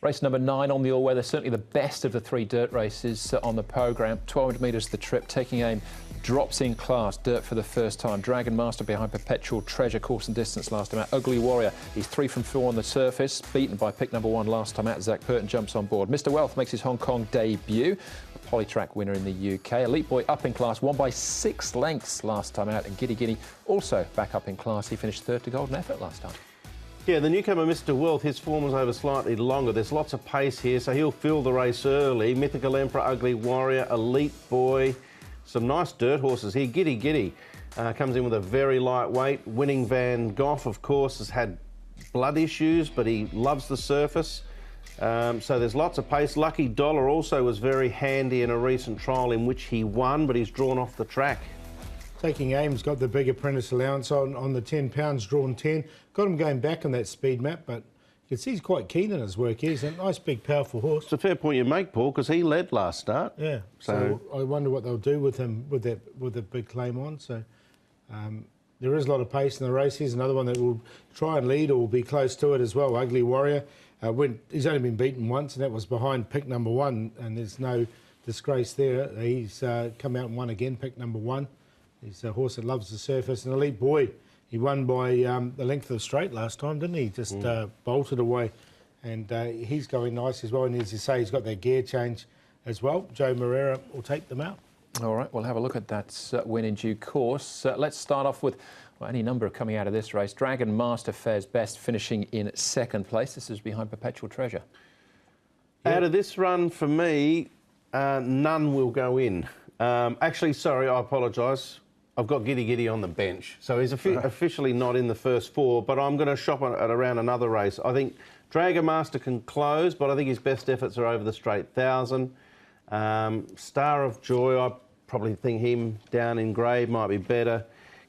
Race number 9 on the all-weather, certainly the best of the 3 dirt races on the programme. 1200 metres the trip, taking aim, drops in class, dirt for the first time. Dragon Master behind Perpetual Treasure, course and distance last time out. Ugly Warrior, he's 3 from 4 on the surface, beaten by pick number 1 last time out. Zach Purton jumps on board. Mr Wealth makes his Hong Kong debut, a polytrack winner in the UK. Elite Boy up in class, won by 6 lengths last time out. And Giddy Giddy also back up in class. He finished 3rd to golden effort last time. Yeah, the newcomer, Mr Wealth, his form was over slightly longer. There's lots of pace here, so he'll fill the race early. Mythical Emperor, Ugly Warrior, Elite Boy. Some nice dirt horses here. Giddy Giddy comes in with a very lightweight. Winning Van Gogh, of course, has had blood issues, but he loves the surface. So there's lots of pace. Lucky Dollar also was very handy in a recent trial in which he won, but he's drawn off the track. Taking Aim's got the big apprentice allowance on the 10 pounds, drawn 10. Got him going back on that speed map, but you can see he's quite keen in his work. He's a nice, big, powerful horse. It's a fair point you make, Paul, because he led last start. Yeah, so I wonder what they'll do with him with the big claim on. So there is a lot of pace in the race. Here's another one that will try and lead or will be close to it as well. Ugly Warrior. He's only been beaten once, and that was behind pick number 1, and there's no disgrace there. He's come out and won again, pick number 1. He's a horse that loves the surface. An Elite Boy, he won by the length of the straight last time, didn't he? Just bolted away. And he's going nice as well. And as you say, he's got that gear change as well. Joe Moreira will take them out. All right, we'll have a look at that win in due course. Let's start off with any number coming out of this race. Dragon Master fares best, finishing in 2nd place. This is behind Perpetual Treasure. Yeah. Out of this run, for me, none will go in. Actually, sorry, I apologise. I've got Giddy Giddy on the bench. So he's officially not in the first 4, but I'm going to shop at around another race. I think Dragon Master can close, but I think his best efforts are over the straight 1,000. Star of Joy, I probably think him down in grade might be better.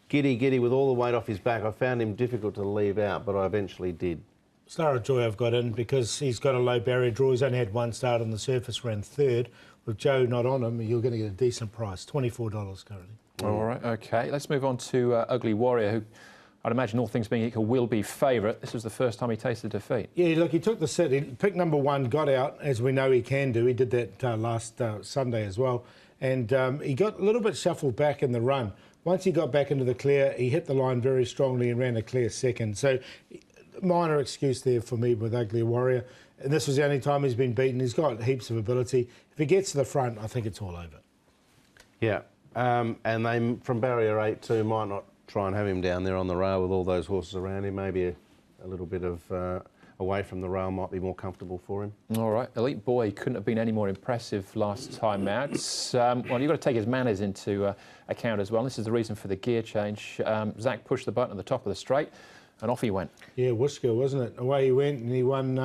Giddy Giddy, with all the weight off his back, I found him difficult to leave out, but I eventually did. Star of Joy I've got in because he's got a low barrier draw. He's only had 1 start on the surface, ran 3rd. With Joe not on him, you're going to get a decent price, $24 currently. All right, OK. Let's move on to Ugly Warrior, who I'd imagine all things being equal will be favourite. This was the first time he tasted defeat. Yeah, look, he took the set. Pick number 1, got out, as we know he can do. He did that last Sunday as well. And he got a little bit shuffled back in the run. Once he got back into the clear, he hit the line very strongly and ran a clear 2nd. So minor excuse there for me with Ugly Warrior. And this was the only time he's been beaten. He's got heaps of ability. If he gets to the front, I think it's all over. Yeah, and they, from barrier 8 too, might not try and have him down there on the rail with all those horses around him. Maybe a little bit of away from the rail might be more comfortable for him. All right, Elite Boy couldn't have been any more impressive last time out. Well, you've got to take his manners into account as well. This is the reason for the gear change. Zach pushed the button at the top of the straight, and off he went. Yeah, Whisker, wasn't it? Away he went, and he won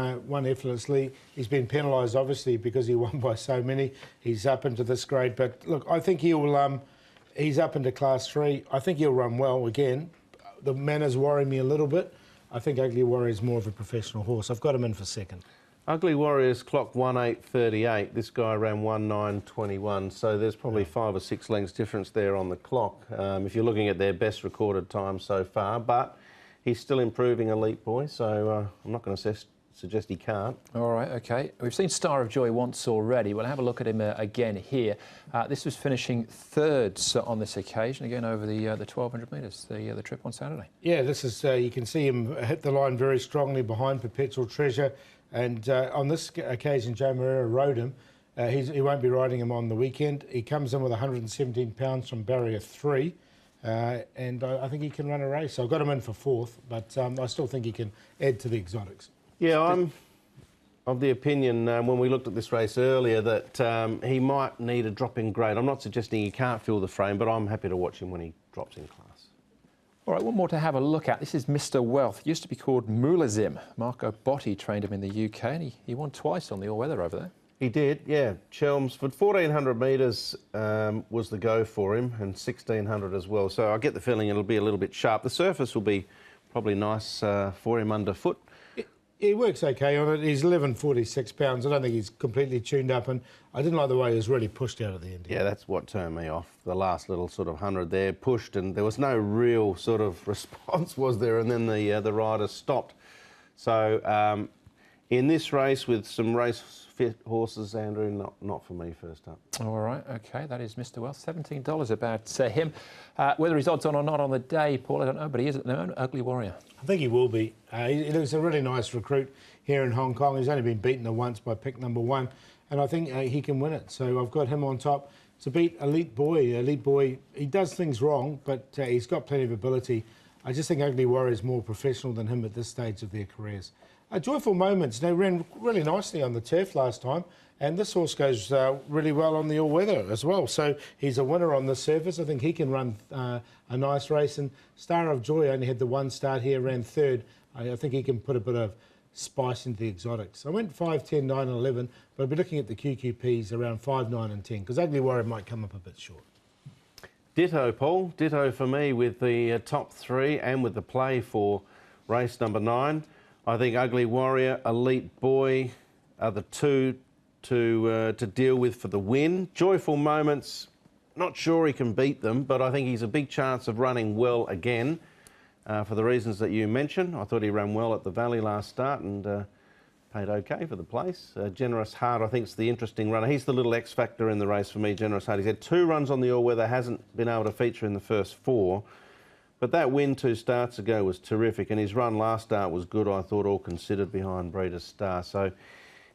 effortlessly. He's been penalised, obviously, because he won by so many. He's up into this grade. But, look, I think he'll... he's up into Class 3. I think he'll run well again. The manners worry me a little bit. I think Ugly Warrior is more of a professional horse. I've got him in for 2nd. Ugly Warrior's clocked 1:8.38. This guy ran 1:9.21. So there's probably 5 or 6 lengths difference there on the clock, if you're looking at their best recorded time so far. But he's still improving, Elite Boy, so I'm not going to suggest he can't. All right, OK. We've seen Star of Joy once already. We'll have a look at him again here. This was finishing 3rd on this occasion, again over the 1,200 metres, the trip on Saturday. Yeah, this is, you can see him hit the line very strongly behind Perpetual Treasure. And on this occasion, Joe Moreira rode him. He won't be riding him on the weekend. He comes in with 117 pounds from barrier 3. And I think he can run a race. So I've got him in for 4th, but I still think he can add to the exotics. Yeah, I'm of the opinion when we looked at this race earlier that he might need a drop in grade. I'm not suggesting he can't fill the frame, but I'm happy to watch him when he drops in class. All right, one more to have a look at. This is Mr Wealth. Used to be called Mulazim. Marco Botti trained him in the UK, and he won twice on the all-weather over there. He did, yeah. Chelmsford, 1,400 metres was the go for him, and 1,600 as well. So I get the feeling it'll be a little bit sharp. The surface will be probably nice for him underfoot. He works okay on it. He's 1146 pounds. I don't think he's completely tuned up, and I didn't like the way he was really pushed out at the end. Yeah, that's what turned me off. The last little sort of 100 there, pushed, and there was no real sort of response, was there? And then the rider stopped. So in this race with some race fit horses, Andrew, not for me first up. All right, OK, that is Mr. Wells. $17 about him. Whether he's odds on or not on the day, Paul, I don't know, but he is at the moment. Ugly Warrior. I think he will be. He looks a really nice recruit here in Hong Kong. He's only been beaten once by pick number 1, and I think he can win it. So I've got him on top to beat Elite Boy. Elite Boy, he does things wrong, but he's got plenty of ability. I just think Ugly Warrior is more professional than him at this stage of their careers. Joyful Moments, they ran really nicely on the turf last time, and this horse goes really well on the all-weather as well. So he's a winner on the surface. I think he can run a nice race. And Star of Joy only had the 1 start here, ran 3rd. I think he can put a bit of spice into the exotics. I went 5, 10, 9 and 11, but I'll be looking at the QQPs around 5, 9 and 10, because Ugly Warrior might come up a bit short. Ditto, Paul. Ditto for me with the top 3 and with the play for race number 9. I think Ugly Warrior, Elite Boy are the 2 to deal with for the win. Joyful Moments, not sure he can beat them, but I think he's a big chance of running well again for the reasons that you mentioned. I thought he ran well at the Valley last start and paid OK for the place. Generous Heart, I think, is the interesting runner. He's the little X factor in the race for me, Generous Heart. He's had 2 runs on the all-weather, hasn't been able to feature in the first 4. But that win 2 starts ago was terrific, and his run last start was good, I thought, all considered, behind Breeders' Star. So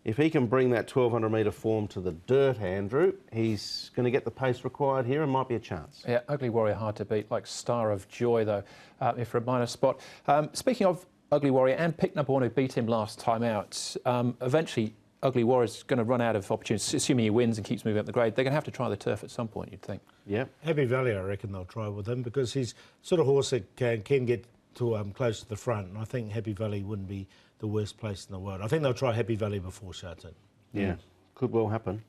if he can bring that 1,200 metre form to the dirt, Andrew, he's going to get the pace required here and might be a chance. Yeah, Ugly Warrior hard to beat, like Star of Joy, though, if for a minor spot. Speaking of Ugly Warrior and pick number 1 who beat him last time out, eventually Ugly Warrior's going to run out of opportunities, assuming he wins and keeps moving up the grade. They're going to have to try the turf at some point, you'd think. Yeah. Happy Valley, I reckon they'll try with him, because he's sort of horse that can get to close to the front, and I think Happy Valley wouldn't be the worst place in the world. I think they'll try Happy Valley before Sharton. Yeah, could well happen.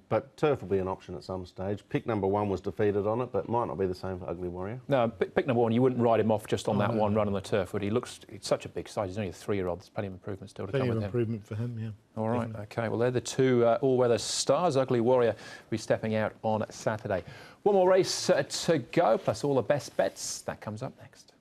But turf will be an option at some stage. Pick number 1 was defeated on it, but might not be the same for Ugly Warrior. No, pick number 1, you wouldn't ride him off just on that one run on the turf, would he? It's such a big size. He's only a 3-year-old. There's plenty of improvement still to come with him. Plenty of improvement for him, yeah. All right, OK. Well, they're the 2 all-weather stars. Ugly Warrior will be stepping out on Saturday. One more race to go, plus all the best bets. That comes up next.